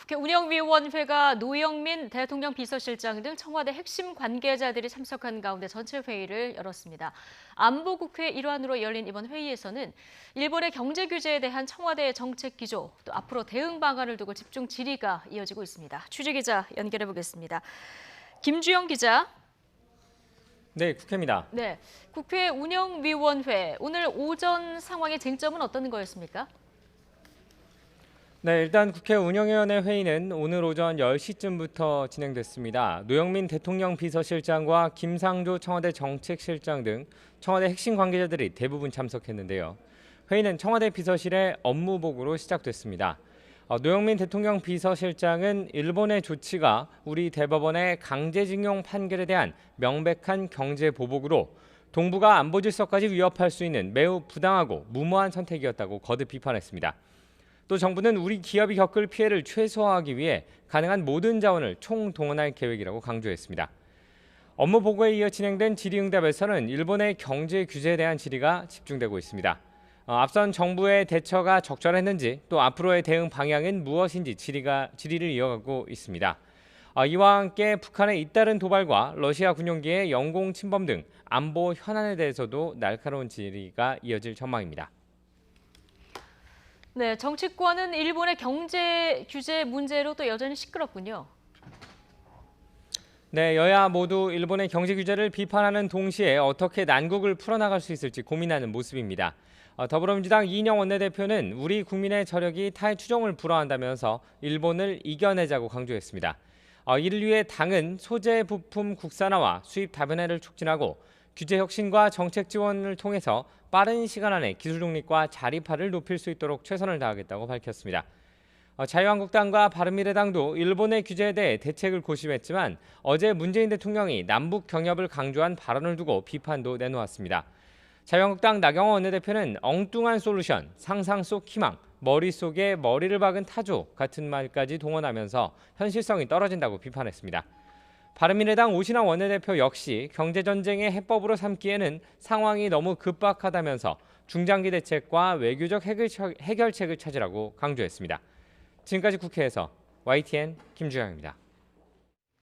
국회 운영위원회가 노영민 대통령 비서실장 등 청와대 핵심 관계자들이 참석한 가운데 전체 회의를 열었습니다. 안보국회 일환으로 열린 이번 회의에서는 일본의 경제 규제에 대한 청와대의 정책 기조, 또 앞으로 대응 방안을 두고 집중 질의가 이어지고 있습니다. 취재기자 연결해 보겠습니다. 김주영 기자. 네, 국회입니다. 네, 국회 운영위원회 오늘 오전 상황의 쟁점은 어떤 거였습니까? 네, 일단 국회 운영위원회 회의는 오늘 오전 10시쯤부터 진행됐습니다. 노영민 대통령 비서실장과 김상조 청와대 정책실장 등 청와대 핵심 관계자들이 대부분 참석했는데요. 회의는 청와대 비서실의 업무보고로 시작됐습니다. 노영민 대통령 비서실장은 일본의 조치가 우리 대법원의 강제징용 판결에 대한 명백한 경제 보복으로 동북아 안보 질서까지 위협할 수 있는 매우 부당하고 무모한 선택이었다고 거듭 비판했습니다. 또 정부는 우리 기업이 겪을 피해를 최소화하기 위해 가능한 모든 자원을 총동원할 계획이라고 강조했습니다. 업무 보고에 이어 진행된 질의응답에서는 일본의 경제 규제에 대한 질의가 집중되고 있습니다. 앞선 정부의 대처가 적절했는지 또 앞으로의 대응 방향은 무엇인지 질의를 이어가고 있습니다. 이와 함께 북한의 잇따른 도발과 러시아 군용기의 영공 침범 등 안보 현안에 대해서도 날카로운 질의가 이어질 전망입니다. 네, 정치권은 일본의 경제 규제 문제로 또 여전히 시끄럽군요. 네, 여야 모두 일본의 경제 규제를 비판하는 동시에 어떻게 난국을 풀어나갈 수 있을지 고민하는 모습입니다. 더불어민주당 이인영 원내대표는 우리 국민의 저력이 타의 추종을 불허한다면서 일본을 이겨내자고 강조했습니다. 이를 위해 당은 소재 부품 국산화와 수입 다변화를 촉진하고 규제 혁신과 정책 지원을 통해서 빠른 시간 안에 기술 독립과 자립화를 높일 수 있도록 최선을 다하겠다고 밝혔습니다. 자유한국당과 바른미래당도 일본의 규제에 대해 대책을 고심했지만 어제 문재인 대통령이 남북 경협을 강조한 발언을 두고 비판도 내놓았습니다. 자유한국당 나경원 원내대표는 엉뚱한 솔루션, 상상 속 희망, 머릿속에 머리를 박은 타조 같은 말까지 동원하면서 현실성이 떨어진다고 비판했습니다. 바른미래당 오신환 원내대표 역시 경제전쟁의 해법으로 삼기에는 상황이 너무 급박하다면서 중장기 대책과 외교적 해결책을 찾으라고 강조했습니다. 지금까지 국회에서 YTN 김주영입니다.